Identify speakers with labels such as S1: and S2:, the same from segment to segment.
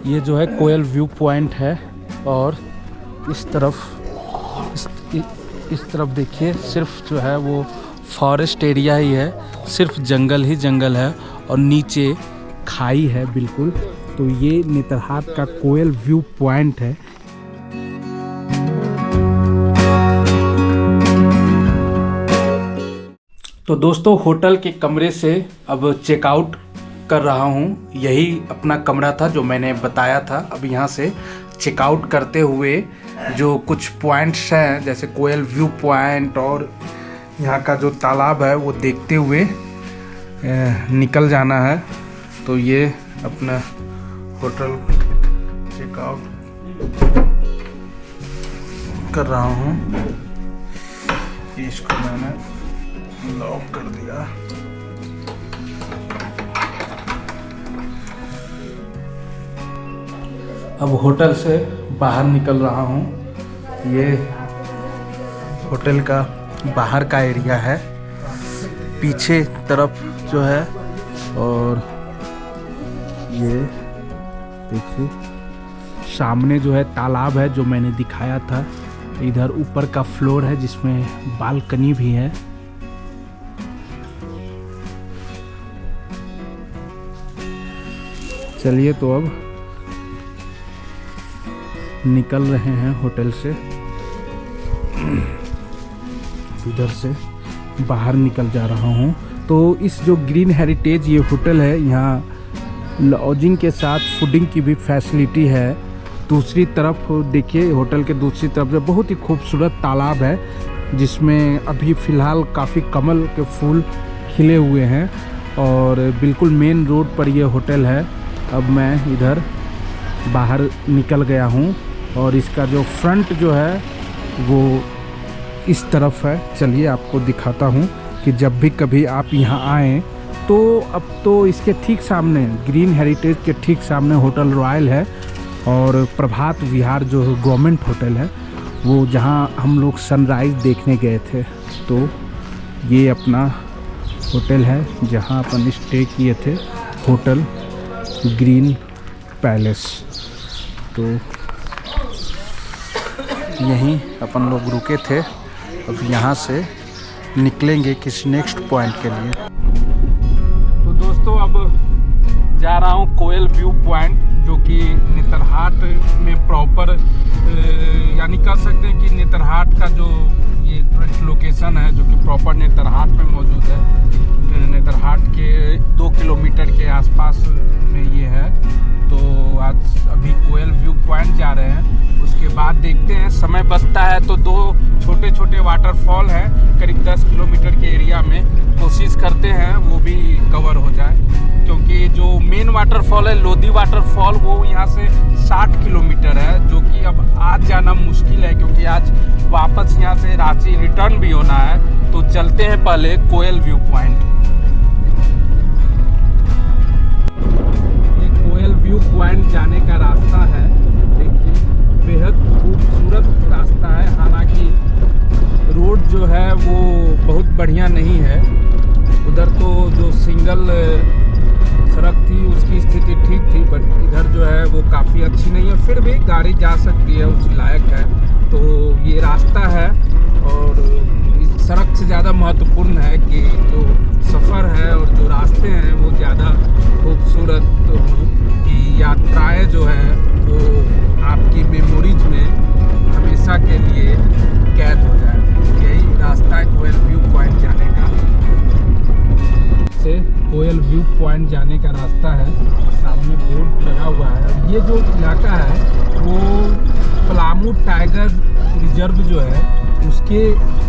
S1: ये जो है कोयल व्यू पॉइंट है और इस तरफ देखिए सिर्फ जो है वो फॉरेस्ट एरिया ही है, सिर्फ जंगल ही जंगल है और नीचे खाई है बिल्कुल। तो ये नेतरहाट का कोयल व्यू पॉइंट है। तो दोस्तों होटल के कमरे से अब चेकआउट कर रहा हूँ। यही अपना कमरा था जो मैंने बताया था। अब यहाँ से चेकआउट करते हुए जो कुछ पॉइंट्स हैं जैसे कोयल व्यू पॉइंट और यहाँ का जो तालाब है वो देखते हुए निकल जाना है। तो ये अपना होटल चेकआउट कर रहा हूँ। इसको मैंने लॉक कर दिया। अब होटल से बाहर निकल रहा हूँ। ये होटल का बाहर का एरिया है, पीछे तरफ जो है। और ये देखिए सामने जो है तालाब है जो मैंने दिखाया था। इधर ऊपर का फ्लोर है जिसमें बालकनी भी है। चलिए तो अब निकल रहे हैं होटल से। इधर से बाहर निकल जा रहा हूँ। तो इस जो ग्रीन हेरिटेज ये होटल है, यहाँ लॉजिंग के साथ फूडिंग की भी फैसिलिटी है। दूसरी तरफ देखिए होटल के दूसरी तरफ जो बहुत ही खूबसूरत तालाब है जिसमें अभी फ़िलहाल काफ़ी कमल के फूल खिले हुए हैं और बिल्कुल मेन रोड पर ये होटल है। अब मैं इधर बाहर निकल गया हूँ और इसका जो फ्रंट जो है वो इस तरफ है। चलिए आपको दिखाता हूँ कि जब भी कभी आप यहाँ आएँ तो अब तो इसके ठीक सामने ग्रीन हेरिटेज के ठीक सामने होटल रॉयल है और प्रभात विहार जो गवर्नमेंट होटल है वो जहाँ हम लोग सनराइज़ देखने गए थे। तो ये अपना होटल है जहाँ अपन स्टे किए थे, होटल ग्रीन पैलेस। तो यहीं अपन लोग रुके थे। अब यहाँ से निकलेंगे किसी नेक्स्ट पॉइंट के लिए। तो दोस्तों अब जा रहा हूँ कोयल व्यू पॉइंट जो कि नेतरहाट में प्रॉपर यानी कह सकते हैं कि नेतरहाट का जो ये लोकेशन है जो कि प्रॉपर नेतरहाट में मौजूद है। नेतरहाट के 2 किलोमीटर के आसपास में ये है। तो आज अभी कोयल व्यू पॉइंट जा रहे हैं, उसके बाद देखते हैं समय बचता है तो 2 छोटे छोटे वाटरफॉल हैं करीब 10 किलोमीटर के एरिया में। कोशिश करते हैं वो भी कवर हो जाए क्योंकि जो मेन वाटरफॉल है लोधी वाटरफॉल वो यहाँ से 60 किलोमीटर है जो कि अब आज जाना मुश्किल है क्योंकि आज वापस यहाँ से रांची रिटर्न भी होना है। तो चलते हैं पहले कोयल व्यू पॉइंट। ये कोयल व्यू पॉइंट जाने का रास्ता है। देखिए बेहद खूबसूरत रास्ता है। हालांकि रोड जो है वो बहुत बढ़िया नहीं है। उधर तो जो सिंगल सड़क थी उसकी स्थिति ठीक थी बट इधर जो है वो काफ़ी अच्छी नहीं है। फिर भी गाड़ी जा सकती है, उस लायक है। तो ये रास्ता है और इस सड़क से ज़्यादा महत्वपूर्ण है कि जो सफ़र है और जो रास्ते हैं वो ज़्यादा खूबसूरत हो कि यात्राएं जो है वो आपकी मेमोरीज में हमेशा के लिए कैद हो जाए। यही रास्ता है कोयल व्यू पॉइंट जाने का। से कोयल व्यू पॉइंट जाने का रास्ता है। सामने बोर्ड लगा हुआ है। ये जो इलाका है वो पलामू टाइगर रिजर्व जो है उसके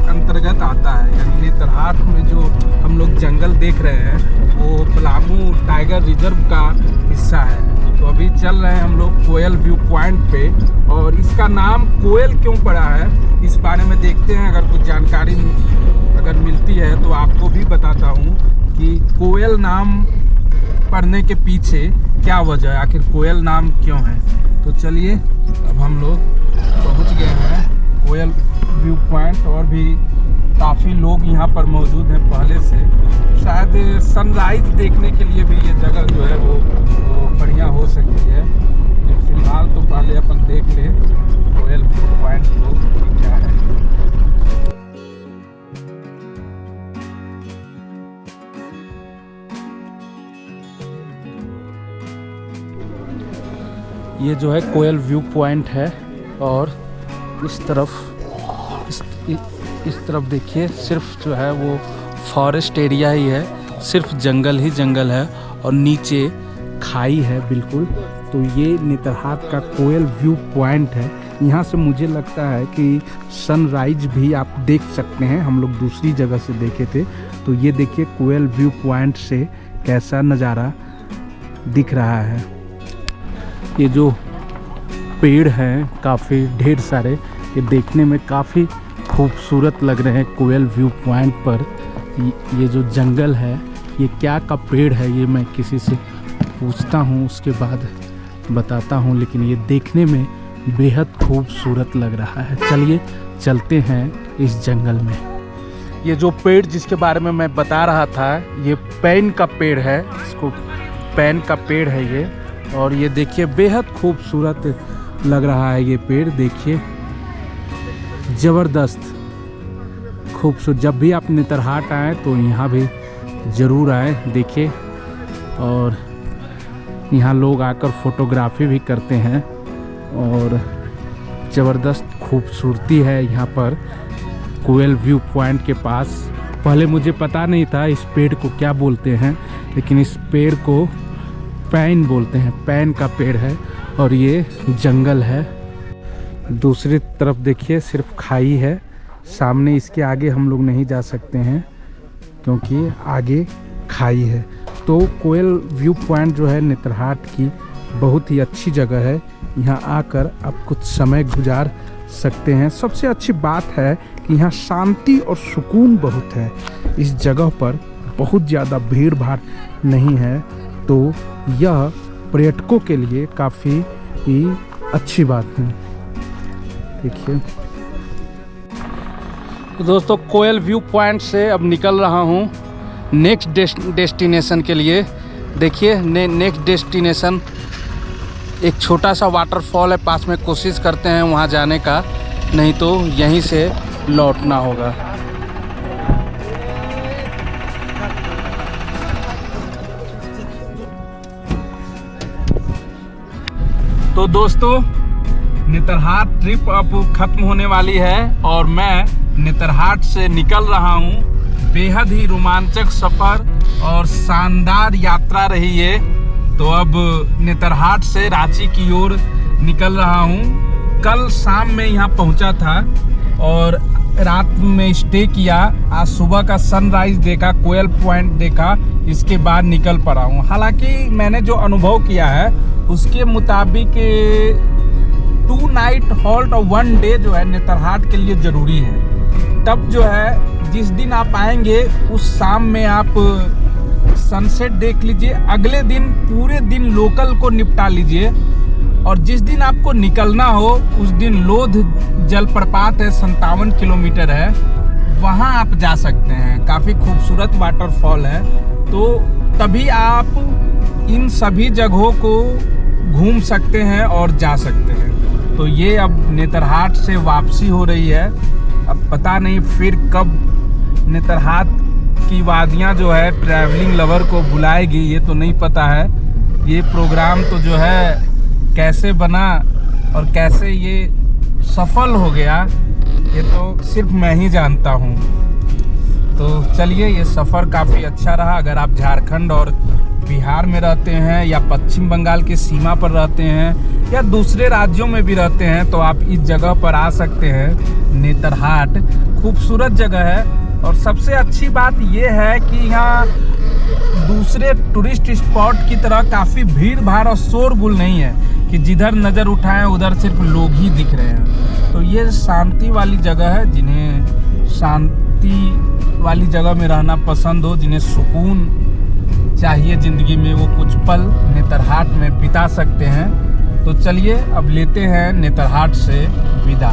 S1: अंतर्गत आता है। यानी नेतरहाट में जो हम लोग जंगल देख रहे हैं वो पलामू टाइगर रिजर्व का हिस्सा है। तो अभी चल रहे हैं हम लोग कोयल व्यू पॉइंट पे और इसका नाम कोयल क्यों पड़ा है इस बारे में देखते हैं। अगर कुछ जानकारी अगर मिलती है तो आपको भी बताता हूँ कि कोयल नाम पड़ने के पीछे क्या वजह है, आखिर कोयल नाम क्यों है। तो चलिए अब हम लोग पहुँच गए हैं कोयल व्यू पॉइंट और भी काफ़ी लोग यहाँ पर मौजूद हैं पहले से। शायद सनराइज देखने के लिए भी ये जगह जो है वो बढ़िया हो अपन देख ले कोयल व्यू पॉइंट को कि क्या है। ये जो है कोयल व्यू पॉइंट है और इस तरफ देखिए सिर्फ जो है वो फॉरेस्ट एरिया ही है, सिर्फ जंगल ही जंगल है और नीचे खाई है बिल्कुल। तो ये नेतरहाट का कोयल व्यू पॉइंट है। यहाँ से मुझे लगता है कि सनराइज भी आप देख सकते हैं। हम लोग दूसरी जगह से देखे थे, तो ये देखिए कोयल व्यू पॉइंट से कैसा नज़ारा दिख रहा है। ये जो पेड़ हैं काफ़ी ढेर सारे, ये देखने में काफ़ी खूबसूरत लग रहे हैं कोयल व्यू पॉइंट पर। ये जो जंगल है ये क्या का पेड़ है, ये मैं किसी से पूछता हूँ, उसके बाद बताता हूँ। लेकिन ये देखने में बेहद खूबसूरत लग रहा है। चलिए चलते हैं इस जंगल में। ये जो पेड़ जिसके बारे में मैं बता रहा था, ये पैन का पेड़ है, इसको पैन का पेड़ है ये। और ये देखिए बेहद खूबसूरत लग रहा है ये पेड़, देखिए ज़बरदस्त खूबसूरत। जब भी आप नेतरहाट आएँ तो यहाँ भी ज़रूर आए, देखिए। और यहाँ लोग आकर फोटोग्राफी भी करते हैं और ज़बरदस्त खूबसूरती है यहाँ पर कोयल व्यू पॉइंट के पास। पहले मुझे पता नहीं था इस पेड़ को क्या बोलते हैं, लेकिन इस पेड़ को पैन बोलते हैं, पैन का पेड़ है और ये जंगल है। दूसरी तरफ देखिए सिर्फ खाई है, सामने इसके आगे हम लोग नहीं जा सकते हैं क्योंकि आगे खाई है। तो कोयल व्यू पॉइंट जो है नेतरहाट की बहुत ही अच्छी जगह है। यहाँ आकर आप कुछ समय गुजार सकते हैं। सबसे अच्छी बात है कि यहाँ शांति और सुकून बहुत है। इस जगह पर बहुत ज़्यादा भीड़ भाड़ नहीं है, तो यह पर्यटकों के लिए काफ़ी ही अच्छी बात है। देखिए तो दोस्तों कोयल व्यू पॉइंट से अब निकल रहा हूँ नेक्स्ट डेस्टिनेशन के लिए। देखिए नेक्स्ट डेस्टिनेशन एक छोटा सा वाटरफॉल है पास में, कोशिश करते हैं वहाँ जाने का, नहीं तो यहीं से लौटना होगा। तो दोस्तों नेतरहाट ट्रिप अब ख़त्म होने वाली है और मैं नेतरहाट से निकल रहा हूँ। बेहद ही रोमांचक सफ़र और शानदार यात्रा रही है। तो अब नेतरहाट से रांची की ओर निकल रहा हूँ। कल शाम में यहाँ पहुँचा था और रात में स्टे किया। आज सुबह का सनराइज देखा, कोयल पॉइंट देखा, इसके बाद निकल पड़ा हूँ। हालांकि मैंने जो अनुभव किया है उसके मुताबिक 2 नाइट हॉल्ट और 1 डे जो है नेतरहाट के लिए ज़रूरी है। तब जो है जिस दिन आप आएंगे उस शाम में आप सनसेट देख लीजिए, अगले दिन पूरे दिन लोकल को निपटा लीजिए और जिस दिन आपको निकलना हो उस दिन लोध जलप्रपात है, 57 किलोमीटर है, वहाँ आप जा सकते हैं। काफ़ी खूबसूरत वाटरफॉल है। तो तभी आप इन सभी जगहों को घूम सकते हैं और जा सकते हैं। तो ये अब नेतरहाट से वापसी हो रही है। अब पता नहीं फिर कब नेतरहाट की वादियाँ जो है ट्रैवलिंग लवर को बुलाएगी, ये तो नहीं पता है। ये प्रोग्राम तो जो है कैसे बना और कैसे ये सफल हो गया, ये तो सिर्फ मैं ही जानता हूँ। तो चलिए, ये सफ़र काफ़ी अच्छा रहा। अगर आप झारखंड और बिहार में रहते हैं या पश्चिम बंगाल की सीमा पर रहते हैं या दूसरे राज्यों में भी रहते हैं तो आप इस जगह पर आ सकते हैं। नेतरहाट खूबसूरत जगह है और सबसे अच्छी बात यह है कि यहाँ दूसरे टूरिस्ट स्पॉट की तरह काफ़ी भीड़ भाड़ और शोरगुल नहीं है कि जिधर नज़र उठाएं उधर सिर्फ लोग ही दिख रहे हैं। तो ये शांति वाली जगह है। जिन्हें शांति वाली जगह में रहना पसंद हो, जिन्हें सुकून चाहिए ज़िंदगी में, वो कुछ पल नेतरहाट में बिता सकते हैं। तो चलिए अब लेते हैं नेतरहाट से विदा।